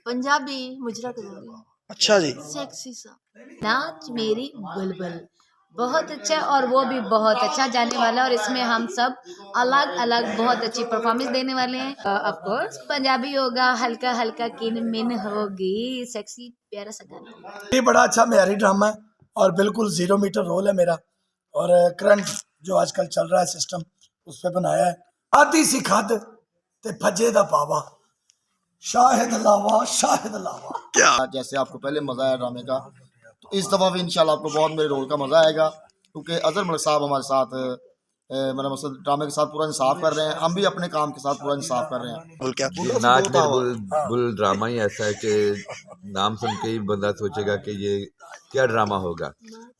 पंजाबी मुजरा करूंगी। अच्छा जी। सेक्सी सा नाच मेरी बुलबुल बहुत अच्छा और वो भी बहुत अच्छा जाने वाला है और इसमें हम सब अलग अलग बहुत अच्छी परफॉर्मेंस देने वाले हैं। ऑफ कोर्स पंजाबी होगा, हल्का हल्का किन मिन होगी, सेक्सी प्यारा सा गाना। ये बड़ा अच्छा म्यारी ड्रामा है और बिल्कुल 0 मीटर रोल है मेरा और करंट जो आजकल चल रहा है सिस्टम उस पर बनाया है। आधी सी खद ते फजे दा पावा शाहिद लावा शाहिद लावा। क्या जैसे आपको पहले मजा आया ड्रामे का, तो इस दफा भी इंशाल्लाह आपको बहुत मेरे रोल का मजा आएगा, क्योंकि अजहर मलिक साहब हमारे साथ मतलब ड्रामे के साथ पूरा इंसाफ कर रहे हैं, हम भी अपने काम के साथ पूरा इंसाफ कर रहे हैं। नाच मेरे बुल ड्रामा ही ऐसा है कि नाम सुन के ही बंदा सोचेगा कि ये क्या ड्रामा होगा,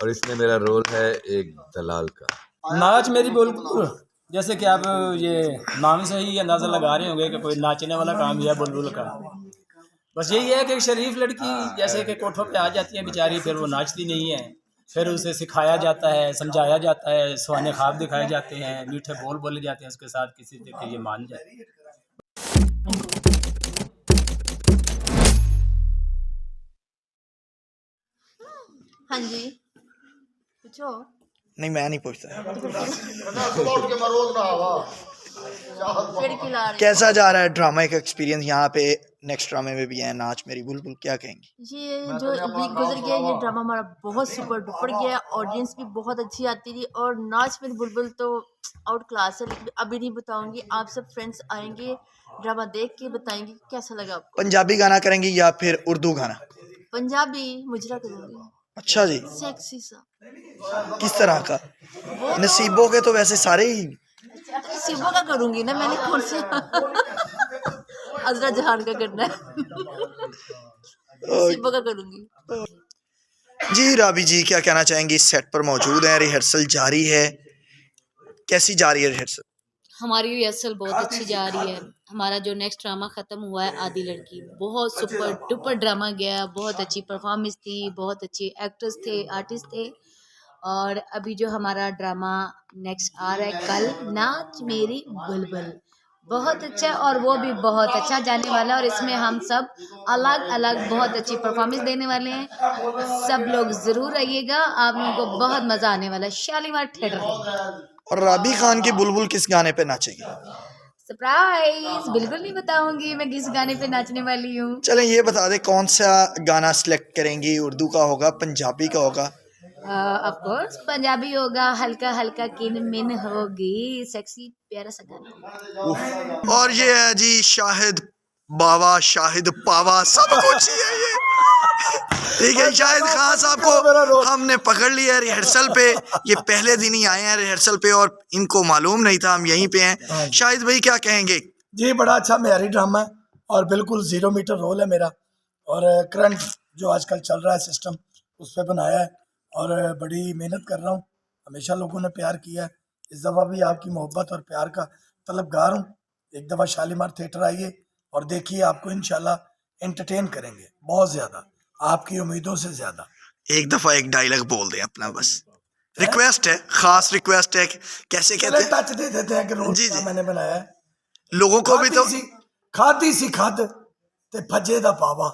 और इसमें मेरा रोल है एक दलाल का। नाच मेरी बुलबुल, जैसे कि आप ये नाम से ही अंदाज़ा लगा रहे होंगे कि कोई नाचने वाला काम ही है बुलबुल का। बस यही है कि एक शरीफ लड़की जैसे कि कोठों पे आ जाती है बेचारी, फिर वो नाचती नहीं है, फिर उसे सिखाया जाता है, समझाया जाता है, सुहाने ख्वाब दिखाए जाते हैं, मीठे बोल बोले जाते हैं उसके साथ, किसी देख ये मान जाए। हाँ जी पूछो। नहीं मैं नहीं पूछता। कैसा जा रहा है ड्रामा का एक्सपीरियंस यहाँ पे? नेक्स्ट ड्रामे में भी है नाच मेरी बुलबुल, क्या कहेंगी? ये जो वीक गुजर गया ये ड्रामा हमारा बहुत सुपर डुपर गया, ऑडियंस भी बहुत अच्छी आती थी और नाच मेरी बुलबुल तो आउट क्लास है। लेकिन अभी नहीं बताऊंगी, आप सब फ्रेंड्स आएंगे ड्रामा देख के बताएंगे कैसा लगा आपको। पंजाबी गाना करेंगी या फिर उर्दू गाना? पंजाबी मुजरा करूंगी। अच्छा जी। सेक्सी सा किस तरह का? नसीबों के तो वैसे सारे ही सिबो का करूंगी ना, मैंने कौन सा अजरा जहान का करना है सिबो का करूंगी। जी राबी जी क्या कहना चाहेंगी? सेट पर मौजूद है, रिहर्सल जारी है, कैसी जा रही है रिहर्सल? हमारी रिहर्सल बहुत अच्छी जा रही है। हमारा जो नेक्स्ट ड्रामा ख़त्म हुआ है आधी लड़की, बहुत सुपर डुपर ड्रामा गया, बहुत अच्छी परफॉर्मेंस थी, बहुत अच्छे एक्टर्स थे, आर्टिस्ट थे। और अभी जो हमारा ड्रामा नेक्स्ट आ रहा है कल, नाच मेरी बुलबुल बहुत अच्छा और वो भी बहुत अच्छा जाने वाला है और इसमें हम सब अलग अलग बहुत अच्छी परफॉर्मेंस देने वाले हैं। सब लोग ज़रूर आइएगा, आप लोगों को बहुत मज़ा आने वाला है शालीमार थिएटर। और राबी खान की बुलबुल किस गाने पे नाचेगी? सरप्राइज, बिल्कुल नहीं बताऊंगी मैं किस गाने पे नाचने वाली हूँ। चलें ये बता दे कौन सा गाना सिलेक्ट करेंगी? उर्दू का होगा, पंजाबी का होगा? ऑफ कोर्स पंजाबी होगा, हल्का हल्का किन मिन होगी, सेक्सी प्यारा सा गाना। और ये है जी शाहिद बावा शाहिद पावा, सब कुछ ही है ये। ठीक है, शाहिद खान साहब को हमने पकड़ लिया रिहर्सल पे, ये पहले दिन ही आए हैं रिहर्सल पे और इनको मालूम नहीं था हम यहीं पे हैं। शाहिद भाई क्या कहेंगे? जी बड़ा अच्छा म्यारी ड्रामा है और बिल्कुल 0 मीटर रोल है मेरा और करंट जो आजकल चल रहा है सिस्टम उस पर बनाया है और बड़ी मेहनत कर रहा हूँ। हमेशा लोगों ने प्यार किया है, इस दफ़ा भी आपकी मोहब्बत और प्यार का तलबगार हूँ। एक दफ़ा शालीमार थिएटर आइए और देखिए, आपको इंशाल्लाह एंटरटेन करेंगे बहुत ज़्यादा, आपकी उम्मीदों से ज़्यादा। एक दफ़ा एक डायलॉग बोल दें अपना, बस रिक्वेस्ट है, खास रिक्वेस्ट है। कैसे कहते हैं? टच दे देते हैं कि रोज जी जी मैंने बनाया है, लोगों को भी तो खादी सी खद ते फजे दा पावा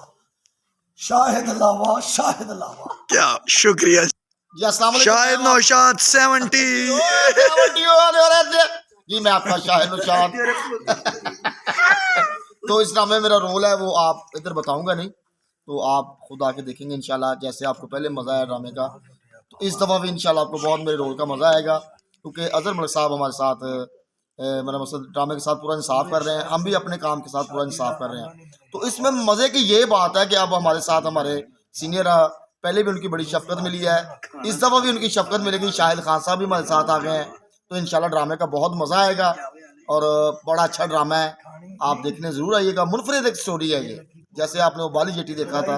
शाहिद लावा शाहिद लावा। क्या शुक्रिया जी, अस्सलाम वालेकुम। शाहिद नौशाद 70 जी मैं आपका शाहिद नौशाद। तो इस ड्रामे में मेरा रोल है वो आप इधर बताऊंगा नहीं, तो आप खुद आके देखेंगे इंशाल्लाह। जैसे आपको पहले मज़ा आया ड्रामे का, तो इस दफ़ा भी इंशाल्लाह आपको बहुत मेरे रोल का मज़ा आएगा, क्योंकि अजहर मलिक साहब हमारे साथ मतलब ड्रामे के साथ पूरा इंसाफ कर रहे हैं, हम भी अपने काम के साथ पूरा इंसाफ कर रहे हैं। तो इसमें मज़े की ये बात है कि अब हमारे साथ हमारे सीनियर, पहले भी उनकी बड़ी शफकत मिली है, इस दफ़ा भी उनकी शफकत मिलेगी। शाहिद खान साहब भी हमारे साथ आ गए हैं, तो इंशाल्लाह ड्रामे का बहुत मज़ा आएगा और बड़ा अच्छा ड्रामा है, आप देखने ज़रूर आइएगा। मुनफरिद एक स्टोरी है ये, जैसे आपने वो बाली जेटी देखा था,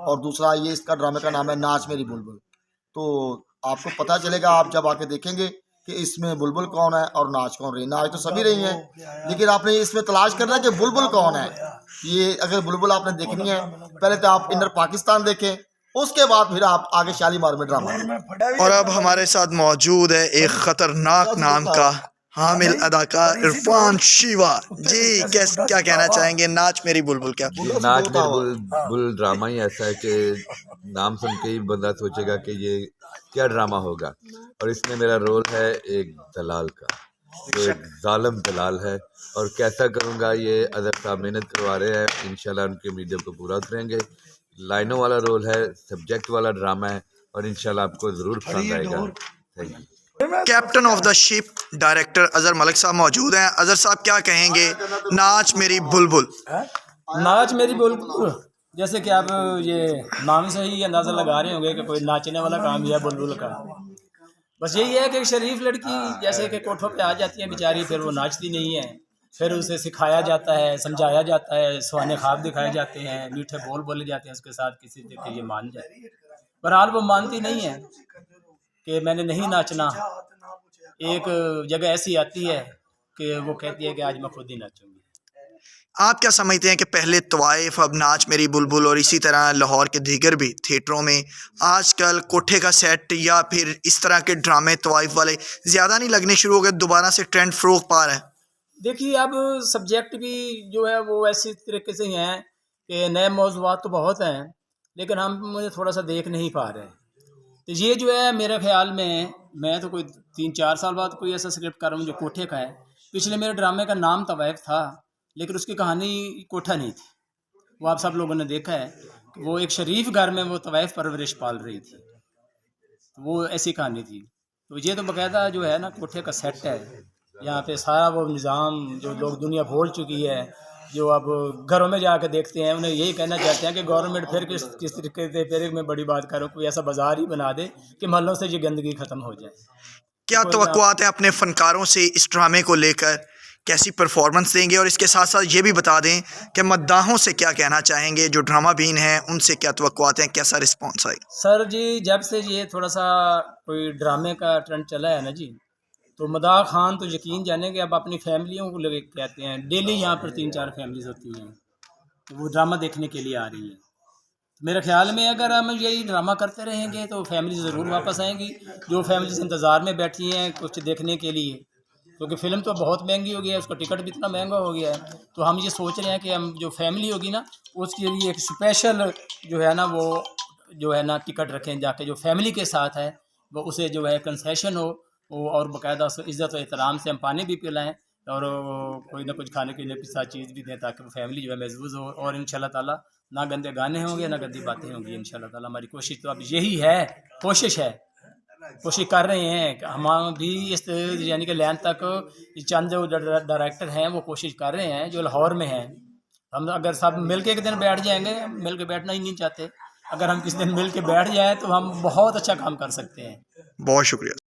और दूसरा ये इसका ड्रामे का नाम है नाच मेरी बुलबुल। तो आपको पता चलेगा आप जब आके देखेंगे कि इसमें बुलबुल कौन है और नाच कौन रही है। नाच तो सभी रही हैं, लेकिन आपने इसमें तलाश करना है कि बुलबुल कौन है। ये अगर बुलबुल आपने देखनी है, पहले तो आप इनर पाकिस्तान देखें, उसके बाद फिर आप आगे शालीमार में ड्रामा। और अब हमारे साथ मौजूद है एक खतरनाक नाम का हामिल अदाकार इरफान शिवा जी, क्या कहना चाहेंगे नाच मेरी बुलबुल क्या? ये नाच मेरी बुलबुल ड्रामा ही ऐसा है कि नाम सुन के ही बंदा सोचेगा कि ये क्या ड्रामा होगा। और इसमें मेरा रोल है एक दलाल का, जो एक जालिम दलाल है। और कैसा करूँगा ये अदर साहब मेहनत करवा रहे हैं, इंशाल्लाह उनके मीडियम को पूरा उतरेंगे। लाइनों वाला रोल है, सब्जेक्ट वाला ड्रामा है और इंशाल्लाह आपको ज़रूर पसंद आएगा। Thank you. Captain of the ship director Azhar Malik साहब मौजूद हैं। अजहर साहब क्या कहेंगे नाच मेरी बुलबुल? नाच मेरी बुलबुल, जैसे कि आप ये नाम से ही अंदाज़ा लगा रहे होंगे कि कोई नाचने वाला काम ही है बुलबुल का। बस यही है कि एक शरीफ लड़की जैसे कि कोठों पे आ जाती है बेचारी, फिर वो नाचती नहीं है, फिर उसे सिखाया जाता है, समझाया जाता है, सुहाने ख्वाब दिखाए जाते हैं, मीठे बोल बोले जाते हैं उसके साथ, किसी देख के ये मान जाए। बहरहाल वो मानती नहीं है कि मैंने नहीं नाचना। एक जगह ऐसी आती है कि वो कहती है कि आज मैं खुद ही नाचूंगी। आप क्या समझते हैं कि पहले तवाइफ, अब नाच मेरी बुलबुल और इसी तरह लाहौर के दीगर भी थिएटरों में आजकल कोठे का सेट या फिर इस तरह के ड्रामे तवाइफ वाले ज़्यादा नहीं लगने शुरू हो गए, दोबारा से ट्रेंड फ़रोग पा रहा है? देखिए अब सब्जेक्ट भी जो है वो ऐसी तरीके से ही हैं कि नए मौज़ूआत तो बहुत हैं, लेकिन हम मुझे थोड़ा सा देख नहीं पा रहे हैं। तो ये जो है मेरे ख्याल में, मैं तो कोई 3-4 साल बाद कोई ऐसा स्क्रिप्ट कर रहा हूँ जो कोठे का है। पिछले मेरे ड्रामे का नाम तवाइफ था, लेकिन उसकी कहानी कोठा नहीं थी। वो आप सब लोगों ने देखा है कि वो एक शरीफ घर में वो तवाइफ परवरिश पाल रही थी, वो ऐसी कहानी थी। तो ये तो बाकायदा जो है ना कोठे का सेट है। यहाँ पे सारा वो निज़ाम जो लोग दुनिया भूल चुकी है, जो अब घरों में जाकर देखते हैं, उन्हें यही कहना चाहते हैं कि गवर्नमेंट फिर किस तरीके से, फिर मैं बड़ी बात करूँ, कोई ऐसा बाज़ार ही बना दे कि मोहल्लों से ये गंदगी ख़त्म हो जाए। क्या तवक्कुआत हैं अपने फ़नकारों से इस ड्रामे को लेकर, कैसी परफॉर्मेंस देंगे? और इसके साथ साथ ये भी बता दें कि मद्दाहों से क्या कहना चाहेंगे, जो ड्रामा बीन हैं उनसे क्या तवक्कुआत हैं, कैसा रिस्पॉन्स आए? सर जी, जब से ये थोड़ा सा कोई ड्रामे का ट्रेंड चला है ना जी, तो मदाह खान तो यकीन जाने कि अब अपनी फैमिलियों को लेके कहते हैं, डेली यहाँ पर 3-4 फैमिलीज होती हैं, तो वो ड्रामा देखने के लिए आ रही है। मेरे ख्याल में अगर हम यही ड्रामा करते रहेंगे तो फैमिली ज़रूर वापस आएंगी, जो फैमिलीज इंतज़ार में बैठी हैं कुछ देखने के लिए, क्योंकि फ़िल्म तो बहुत महंगी हो गई है, उसका टिकट भी इतना महंगा हो गया है। तो हम ये सोच रहे हैं कि हम जो फैमिली होगी ना, उसके लिए एक स्पेशल जो है ना, वो जो है ना टिकट रखें जाके, जो फैमिली के साथ है वो उसे जो है कंसेशन हो वो, और बाकायदा इज़्ज़त और एहतराम से हम पानी भी पिलाएं और कोई ना कुछ खाने पीने की साथ चीज़ भी दें, ताकि वो फैमिली जो है महफूज हो। और इंशाल्लाह ताला ना गंदे गाने होंगे ना गंदी बातें होंगी। इंशाल्लाह ताला हमारी कोशिश तो अब यही है, कोशिश कर रहे हैं कि हम भी इस यानी कि लैन तक चंद जो डायरेक्टर हैं वो कोशिश कर रहे हैं जो लाहौर में हैं। हम अगर सब मिल के एक दिन बैठ जाएंगे, मिल के बैठना ही नहीं चाहते, अगर हम किसी दिन मिल के बैठ जाएँ तो हम बहुत अच्छा काम कर सकते हैं। बहुत शुक्रिया।